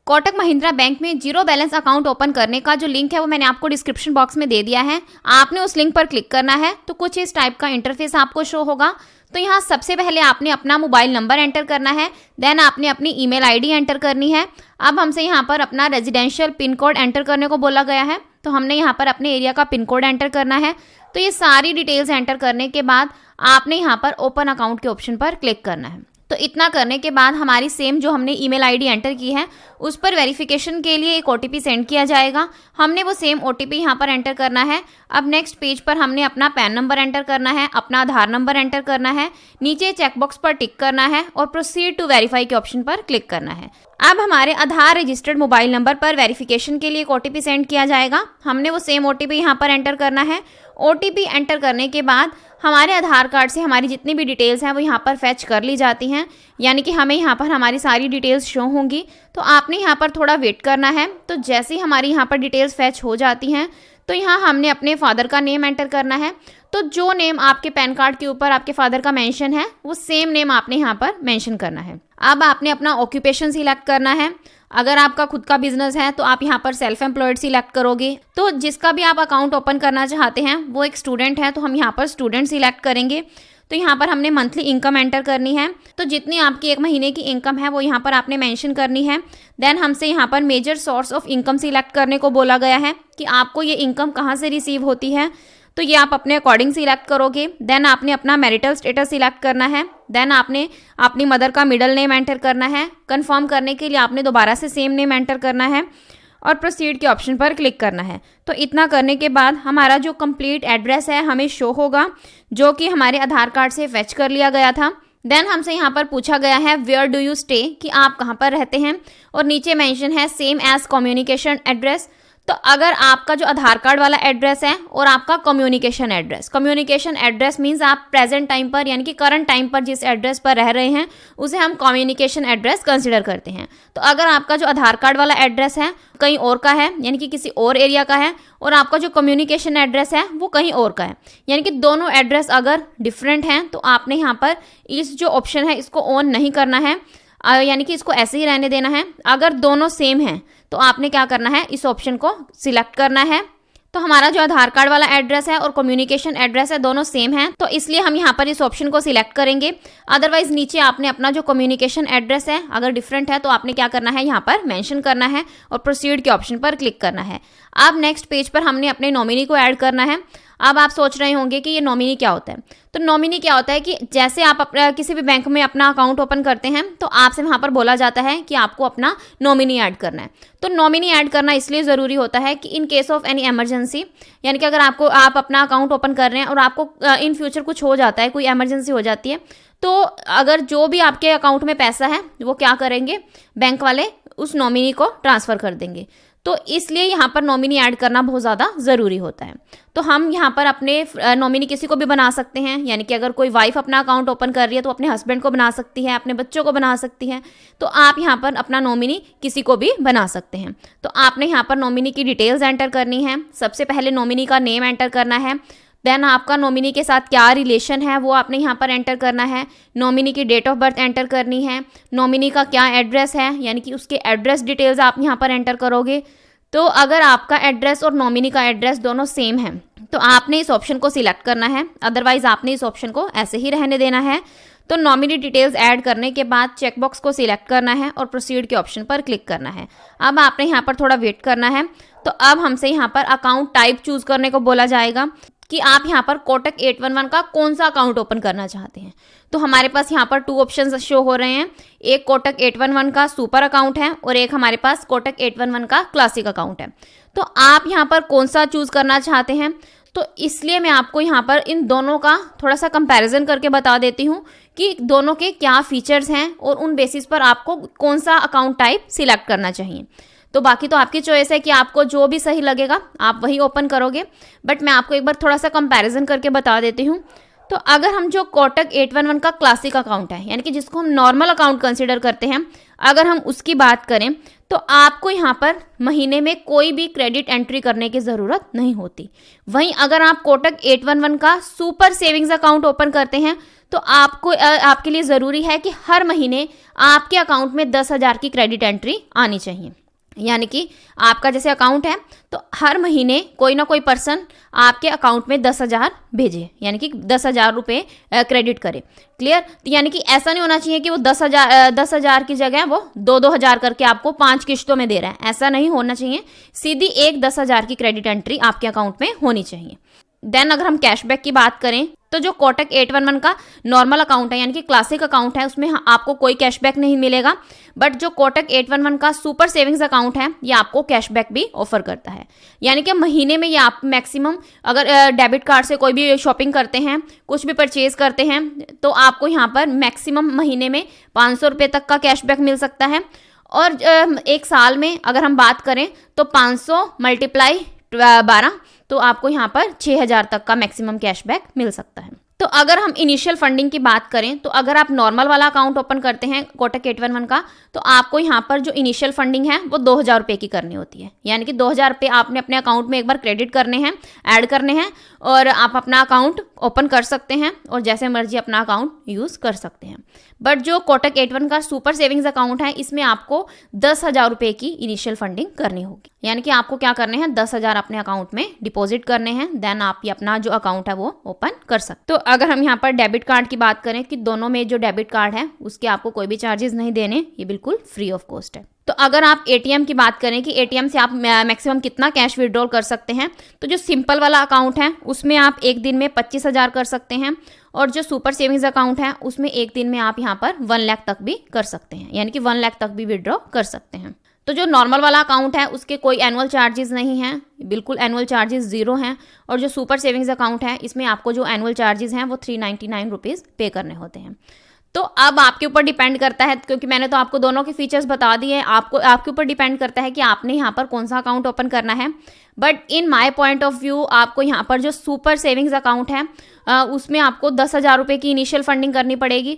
Kotak Mahindra bank में zero balance account open करने का जो लिंक है वो मैंने आपको डिस्क्रिप्शन बॉक्स में दे दिया है। आपने उस लिंक पर क्लिक करना है तो कुछ इस टाइप का इंटरफेस आपको शो होगा। तो यहाँ सबसे पहले आपने अपना मोबाइल नंबर एंटर करना है, देन आपने अपनी ईमेल आईडी एंटर करनी है। अब हमसे यहाँ पर अपना रेजिडेंशियल पिन कोड एंटर करने को बोला गया है, तो हमने यहाँ पर अपने एरिया का पिन कोड एंटर करना है। तो ये सारी डिटेल्स एंटर करने के बाद आपने यहाँ पर ओपन अकाउंट के ऑप्शन पर क्लिक करना है। तो इतना करने के बाद हमारी सेम जो हमने ईमेल आईडी एंटर की है उस पर वेरिफिकेशन के लिए एक ओटीपी सेंड किया जाएगा। हमने वो सेम ओटीपी यहाँ पर एंटर करना है। अब नेक्स्ट पेज पर हमने अपना पैन नंबर एंटर करना है, अपना आधार नंबर एंटर करना है, नीचे चेकबॉक्स पर टिक करना है और प्रोसीड टू वेरीफाई के ऑप्शन पर क्लिक करना है। अब हमारे आधार रजिस्टर्ड मोबाइल नंबर पर वेरिफिकेशन के लिए एक ओटीपी सेंड किया जाएगा। हमने वो सेम ओटीपी यहाँ पर एंटर करना है। ओटीपी एंटर करने के बाद हमारे आधार कार्ड से हमारी जितनी भी डिटेल्स हैं वो यहाँ पर फैच कर ली जाती हैं, यानी कि हमें यहाँ पर हमारी सारी डिटेल्स शो होंगी। तो आपने यहाँ पर थोड़ा वेट करना है। तो जैसे ही हमारी यहाँ पर डिटेल्स फैच हो जाती हैं तो यहाँ हमने अपने फादर का नेम एंटर करना है। तो जो नेम आपके पैन कार्ड के ऊपर आपके फादर का मेंशन है वो सेम नेम आपने यहाँ पर मेंशन करना है। अब आपने अपना ऑक्यूपेशन सिलेक्ट करना है। अगर आपका खुद का बिजनेस है तो आप यहाँ पर सेल्फ एम्प्लॉयड सिलेक्ट करोगे। तो जिसका भी आप अकाउंट ओपन करना चाहते हैं वो एक स्टूडेंट है तो हम यहाँ पर स्टूडेंट सिलेक्ट करेंगे। तो यहाँ पर हमने मंथली इनकम एंटर करनी है। तो जितनी आपकी एक महीने की इनकम है वो यहाँ पर आपने मेंशन करनी है। देन हमसे यहाँ पर major source of income select करने को बोला गया है कि आपको ये इनकम कहाँ से रिसीव होती है। तो ये आप अपने अकॉर्डिंग सिलेक्ट करोगे। देन आपने अपना मैरिटल स्टेटस सिलेक्ट करना है। देन आपने अपनी मदर का मिडिल नेम एंटर करना है। कंफर्म करने के लिए आपने दोबारा से सेम नेम एंटर करना है और प्रोसीड के ऑप्शन पर क्लिक करना है। तो इतना करने के बाद हमारा जो कंप्लीट एड्रेस है हमें शो होगा, जो कि हमारे आधार कार्ड से फैच कर लिया गया था। देन हमसे यहाँ पर पूछा गया है वेयर डू यू स्टे, कि आप कहाँ पर रहते हैं, और नीचे मेंशन है सेम एज कम्युनिकेशन एड्रेस। तो अगर आपका जो आधार कार्ड वाला एड्रेस है और आपका कम्युनिकेशन एड्रेस मींस आप प्रेजेंट टाइम पर यानी कि करंट टाइम पर जिस एड्रेस पर रह रहे हैं उसे हम कम्युनिकेशन एड्रेस कंसिडर करते हैं। तो अगर आपका जो आधार कार्ड वाला एड्रेस है कहीं और का है यानी कि किसी और एरिया का है, और आपका जो कम्युनिकेशन एड्रेस है वो कहीं और का है, यानी कि दोनों एड्रेस अगर डिफरेंट हैं तो आपने यहाँ पर इस जो ऑप्शन है इसको ऑन नहीं करना है, यानी कि इसको ऐसे ही रहने देना है। अगर दोनों सेम हैं तो आपने क्या करना है, इस ऑप्शन को सिलेक्ट करना है। तो हमारा जो आधार कार्ड वाला एड्रेस है और कम्युनिकेशन एड्रेस है दोनों सेम हैं, तो इसलिए हम यहाँ पर इस ऑप्शन को सिलेक्ट करेंगे। अदरवाइज नीचे आपने अपना जो कम्युनिकेशन एड्रेस है अगर डिफरेंट है तो आपने क्या करना है, यहाँ पर मेंशन करना है और प्रोसीड के ऑप्शन पर क्लिक करना है। अब नेक्स्ट पेज पर हमने अपने नॉमिनी को ऐड करना है। अब आप सोच रहे होंगे कि ये नॉमिनी क्या होता है। तो नॉमिनी क्या होता है कि जैसे आप किसी भी बैंक में अपना अकाउंट ओपन करते हैं तो आपसे वहाँ पर बोला जाता है कि आपको अपना नॉमिनी ऐड करना है। तो नॉमिनी ऐड करना इसलिए ज़रूरी होता है कि in case of any emergency, यानी कि अगर आप अपना अकाउंट ओपन कर रहे हैं और आपको इन फ्यूचर कुछ हो जाता है, कोई इमरजेंसी हो जाती है, तो अगर जो भी आपके अकाउंट में पैसा है वो क्या करेंगे, बैंक वाले उस नॉमिनी को ट्रांसफ़र कर देंगे। तो इसलिए यहाँ पर नॉमिनी ऐड करना बहुत ज़्यादा ज़रूरी होता है। तो हम यहाँ पर अपने नॉमिनी किसी को भी बना सकते हैं, यानी कि अगर कोई वाइफ अपना अकाउंट ओपन कर रही है तो अपने हस्बैंड को बना सकती है, अपने बच्चों को बना सकती है। तो आप यहाँ पर अपना नॉमिनी किसी को भी बना सकते हैं। तो आपने यहाँ पर नॉमिनी की डिटेल्स एंटर करनी है। सबसे पहले नॉमिनी का नेम एंटर करना है। देन आपका नॉमिनी के साथ क्या रिलेशन है वो आपने यहाँ पर एंटर करना है। नॉमिनी की डेट ऑफ बर्थ एंटर करनी है। नॉमिनी का क्या एड्रेस है, यानी कि उसके एड्रेस डिटेल्स आप यहाँ पर एंटर करोगे। तो अगर आपका एड्रेस और नॉमिनी का एड्रेस दोनों सेम है तो आपने इस ऑप्शन को सिलेक्ट करना है, अदरवाइज आपने इस ऑप्शन को ऐसे ही रहने देना है। तो नॉमिनी डिटेल्स ऐड करने के बाद चेकबॉक्स को सिलेक्ट करना है और प्रोसीड के ऑप्शन पर क्लिक करना है। अब आपने यहाँ पर थोड़ा वेट करना है। तो अब हमसे यहाँ पर अकाउंट टाइप चूज करने को बोला जाएगा कि आप यहाँ पर कोटक 811 का कौन सा अकाउंट ओपन करना चाहते हैं। तो हमारे पास यहाँ पर 2 ऑप्शंस शो हो रहे हैं, एक कोटक 811 का सुपर अकाउंट है और एक हमारे पास कोटक 811 का क्लासिक अकाउंट है। तो आप यहाँ पर कौन सा चूज करना चाहते हैं, तो इसलिए मैं आपको यहाँ पर इन दोनों का थोड़ा सा कंपैरिजन करके बता देती हूँ कि दोनों के क्या फीचर्स हैं और उन बेसिस पर आपको कौन सा अकाउंट टाइप सिलेक्ट करना चाहिए। तो बाकी तो आपकी चॉइस है कि आपको जो भी सही लगेगा आप वही ओपन करोगे, बट मैं आपको एक बार थोड़ा सा कंपैरिजन करके बता देती हूँ। तो अगर हम जो कोटक 811 का क्लासिक अकाउंट है, यानी कि जिसको हम नॉर्मल अकाउंट कंसिडर करते हैं, अगर हम उसकी बात करें तो आपको यहाँ पर महीने में कोई भी क्रेडिट एंट्री करने की ज़रूरत नहीं होती। वहीं अगर आप कोटक 811 का सुपर सेविंग्स अकाउंट ओपन करते हैं तो आपको आपके लिए ज़रूरी है कि हर महीने आपके अकाउंट में 10,000 की क्रेडिट एंट्री आनी चाहिए। यानी कि आपका जैसे अकाउंट है तो हर महीने कोई ना कोई पर्सन आपके अकाउंट में 10,000 भेजे, यानी कि 10,000 रुपये क्रेडिट करे। क्लियर? तो यानी कि ऐसा नहीं होना चाहिए कि वो 10,000 की जगह वो 2,000 करके आपको 5 किश्तों में दे रहा है, ऐसा नहीं होना चाहिए। सीधी एक 10,000 की क्रेडिट एंट्री आपके अकाउंट में होनी चाहिए। देन अगर हम कैशबैक की बात करें तो जो कोटक 811 का नॉर्मल अकाउंट है यानी कि क्लासिक अकाउंट है उसमें आपको कोई कैशबैक नहीं मिलेगा, बट जो कोटक 811 का सुपर सेविंग्स अकाउंट है ये आपको कैशबैक भी ऑफर करता है। यानी कि महीने में ये आप मैक्सिमम अगर डेबिट कार्ड से कोई भी शॉपिंग करते हैं, कुछ भी परचेज करते हैं तो आपको यहाँ पर मैक्सिमम महीने में 500 रुपये तक का कैशबैक मिल सकता है। और एक साल में अगर हम बात करें तो 500 × 12 तो आपको यहाँ पर 6,000 तक का मैक्सिमम कैशबैक मिल सकता है। तो अगर हम इनिशियल फंडिंग की बात करें तो अगर आप नॉर्मल वाला अकाउंट ओपन करते हैं कोटक 811 का तो आपको यहाँ पर जो इनिशियल फंडिंग है वो 2,000 रुपये की करनी होती है। यानी कि 2,000 रुपये आपने अपने अकाउंट में एक बार क्रेडिट करने हैं, ऐड करने हैं और आप अपना अकाउंट ओपन कर सकते हैं और जैसे मर्जी अपना अकाउंट यूज़ कर सकते हैं। बट जो कोटक 811 का सुपर सेविंग्स अकाउंट है इसमें आपको 10,000 रुपये की इनिशियल फंडिंग करनी होगी। यानी कि आपको क्या करने हैं, 10,000 अपने अकाउंट में डिपॉजिट करने हैं, देन आप ये अपना जो अकाउंट है वो ओपन कर सकते। तो अगर हम यहाँ पर डेबिट कार्ड की बात करें कि दोनों में जो डेबिट कार्ड है उसके आपको कोई भी चार्जेस नहीं देने, ये बिल्कुल फ्री ऑफ कॉस्ट है। तो अगर आप एटीएम की बात करें कि एटीएम से आप मैक्सिमम कितना कैश विड्रॉल कर सकते हैं, तो जो सिंपल वाला अकाउंट है उसमें आप एक दिन में 25,000 कर सकते हैं और जो सुपर सेविंग्स अकाउंट है उसमें एक दिन में आप यहाँ पर 1 लाख तक भी कर सकते हैं, यानी कि 1 लाख तक भी विड्रॉ कर सकते हैं। तो जो नॉर्मल वाला अकाउंट है उसके कोई एनुअल चार्जेस नहीं हैं, बिल्कुल एनुअल चार्जेस 0 हैं। और जो सुपर सेविंग्स अकाउंट है इसमें आपको जो एनुअल चार्जेस हैं वो 399 रुपीज़ पे करने होते हैं। तो अब आपके ऊपर डिपेंड करता है, क्योंकि मैंने तो आपको दोनों के फीचर्स बता दिए हैं, आपके ऊपर डिपेंड करता है कि आपने यहाँ पर कौन सा अकाउंट ओपन करना है। But in my point of view आपको यहाँ पर जो सुपर सेविंग्स अकाउंट है उसमें आपको 10,000 रुपये की इनिशियल फंडिंग करनी पड़ेगी।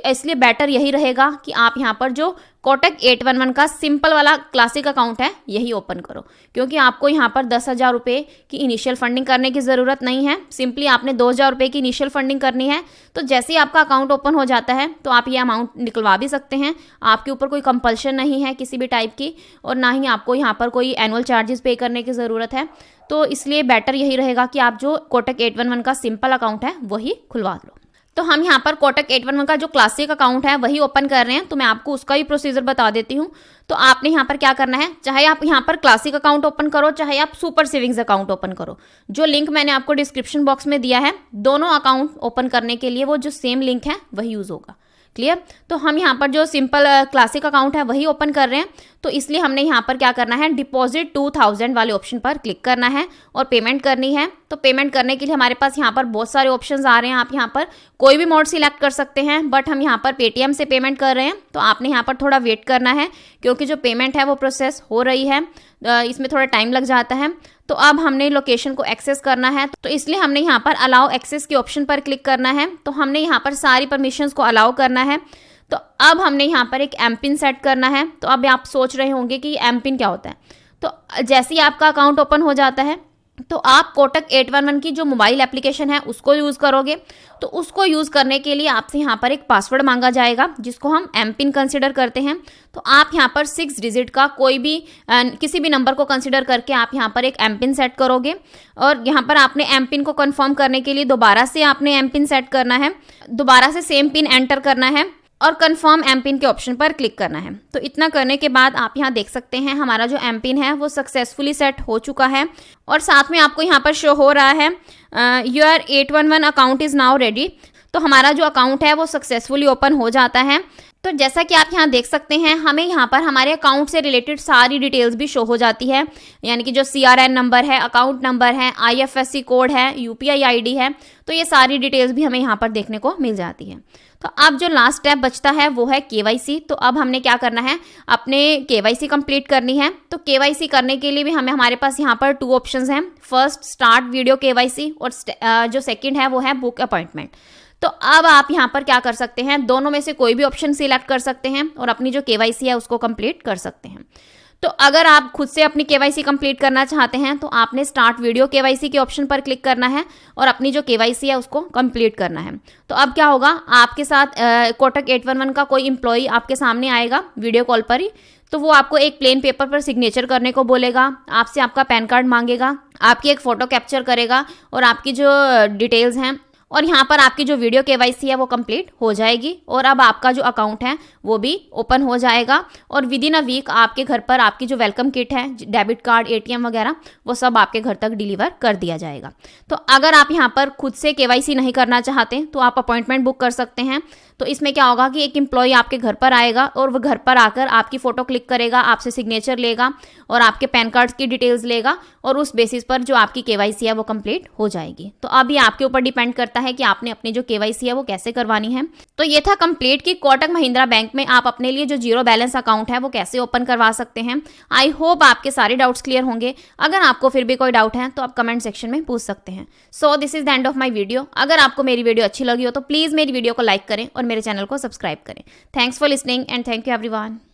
इसलिए बेटर यही रहेगा कि आप यहाँ पर जो कोटक 811 का सिंपल वाला क्लासिक अकाउंट है यही ओपन करो, क्योंकि आपको यहाँ पर 10,000 रुपये की इनिशियल फंडिंग करने की ज़रूरत नहीं है। सिंपली आपने 2,000 रुपये की इनिशियल फंडिंग करनी है। तो जैसे ही आपका अकाउंट ओपन हो जाता है तो आप ये अमाउंट निकलवा भी सकते हैं। आपके ऊपर कोई कंपल्शन नहीं है किसी भी टाइप की, और ना ही आपको यहाँ पर कोई एनुअल चार्जेस पे करने की ज़रूरत है। तो इसलिए बेटर यही रहेगा कि आप जो कोटक 811 का सिंपल अकाउंट है वही खुलवा लो। तो हम यहाँ पर कोटक 811 का जो क्लासिक अकाउंट है वही ओपन कर रहे हैं, तो मैं आपको उसका भी प्रोसीजर बता देती हूँ। तो आपने यहाँ पर क्या करना है, चाहे आप यहाँ पर क्लासिक अकाउंट ओपन करो चाहे आप सुपर सेविंग्स अकाउंट ओपन करो, जो लिंक मैंने आपको डिस्क्रिप्शन बॉक्स में दिया है, दोनों अकाउंट ओपन करने के लिए वो जो सेम लिंक है वही यूज़ होगा। क्लियर? तो हम यहाँ पर जो सिंपल क्लासिक अकाउंट है वही ओपन कर रहे हैं, तो इसलिए हमने यहाँ पर क्या करना है, डिपॉजिट 2,000 वाले ऑप्शन पर क्लिक करना है और पेमेंट करनी है। तो पेमेंट करने के लिए हमारे पास यहाँ पर बहुत सारे ऑप्शंस आ रहे हैं, आप यहाँ पर कोई भी मोड सिलेक्ट कर सकते हैं, बट हम यहाँ पर पेटीएम से पेमेंट कर रहे हैं। तो आपने यहाँ पर थोड़ा वेट करना है क्योंकि जो पेमेंट है वो प्रोसेस हो रही है, इसमें थोड़ा टाइम लग जाता है। तो अब हमने लोकेशन को एक्सेस करना है, तो इसलिए हमने यहाँ पर अलाउ एक्सेस के ऑप्शन पर क्लिक करना है। तो हमने यहाँ पर सारी परमिशंस को अलाउ करना है। तो अब हमने यहाँ पर एक एम पिन सेट करना है। तो अब आप सोच रहे होंगे कि एम पिन क्या होता है। तो जैसे ही आपका अकाउंट ओपन हो जाता है तो आप कोटक 811 की जो मोबाइल एप्लीकेशन है उसको यूज़ करोगे। तो उसको यूज़ करने के लिए आपसे यहाँ पर एक पासवर्ड मांगा जाएगा जिसको हम एम पिन कंसिडर करते हैं। तो आप यहाँ पर 6 डिजिट का कोई भी किसी भी नंबर को कंसिडर करके आप यहाँ पर एक एम पिन सेट करोगे, और यहाँ पर आपने एम पिन को कंफर्म करने के लिए दोबारा से आपने एम पिन सेट करना है, दोबारा से सेम पिन एंटर करना है और कंफर्म एम पिन के ऑप्शन पर क्लिक करना है। तो इतना करने के बाद आप यहाँ देख सकते हैं हमारा जो एम पिन है वो सक्सेसफुली सेट हो चुका है, और साथ में आपको यहाँ पर शो हो रहा है your 811 account is now ready. तो हमारा जो अकाउंट है वो सक्सेसफुली ओपन हो जाता है। तो जैसा कि आप यहाँ देख सकते हैं हमें यहाँ पर हमारे अकाउंट से रिलेटेड सारी डिटेल्स भी शो हो जाती है, यानी कि जो CRN नंबर है, अकाउंट नंबर है, IFSC कोड है, UPI ID है, तो ये सारी डिटेल्स भी हमें यहाँ पर देखने को मिल जाती है। तो अब जो लास्ट स्टेप बचता है वो है KYC। तो अब हमने क्या करना है, अपने KYC कंप्लीट करनी है। तो KYC करने के लिए भी हमारे पास यहाँ पर 2 ऑप्शंस हैं, फर्स्ट स्टार्ट वीडियो KYC और जो सेकंड है वो है बुक अपॉइंटमेंट। तो अब आप यहाँ पर क्या कर सकते हैं, दोनों में से कोई भी ऑप्शन सिलेक्ट कर सकते हैं और अपनी जो केवाईसी है उसको कंप्लीट कर सकते हैं। तो अगर आप खुद से अपनी केवाईसी कंप्लीट करना चाहते हैं तो आपने स्टार्ट वीडियो केवाईसी के ऑप्शन पर क्लिक करना है और अपनी जो केवाईसी है उसको कंप्लीट करना है। तो अब क्या होगा, आपके साथ कोटक 811 का कोई एम्प्लॉय आपके सामने आएगा वीडियो कॉल पर ही। तो वो आपको एक प्लेन पेपर पर सिग्नेचर करने को बोलेगा, आपसे आपका पैन कार्ड मांगेगा, आपकी एक फ़ोटो कैप्चर करेगा और आपकी जो डिटेल्स हैं और यहाँ पर आपकी जो वीडियो केवाईसी है वो कंप्लीट हो जाएगी और अब आपका जो अकाउंट है वो भी ओपन हो जाएगा और विद इन अ वीक आपके घर पर आपकी जो वेलकम किट है, डेबिट कार्ड, एटीएम वगैरह, वो सब आपके घर तक डिलीवर कर दिया जाएगा। तो अगर आप यहाँ पर खुद से केवाईसी नहीं करना चाहते तो आप अपॉइंटमेंट बुक कर सकते हैं। तो इसमें क्या होगा कि एक एम्प्लॉय आपके घर पर आएगा और वो घर पर आकर आपकी फ़ोटो क्लिक करेगा, आपसे सिग्नेचर लेगा और आपके पैन कार्ड की डिटेल्स लेगा और उस बेसिस पर जो आपकी केवाईसी है वो कंप्लीट हो जाएगी। तो अब ये आपके ऊपर डिपेंड करता है कि आपने अपनी जो केवाईसी है वो कैसे करवानी है। तो ये था कंप्लीट कि कोटक महिंद्रा बैंक में आप अपने लिए जो जीरो बैलेंस अकाउंट है वो कैसे ओपन करवा सकते हैं। आई होप आपके सारे डाउट्स क्लियर होंगे। अगर आपको फिर भी कोई डाउट है तो आप कमेंट सेक्शन में पूछ सकते हैं। So this is the end of my video. अगर आपको मेरी वीडियो अच्छी लगी हो तो प्लीज़ मेरी वीडियो को लाइक करें और मेरे चैनल को सब्सक्राइब करें। Thanks for listening and thank you everyone.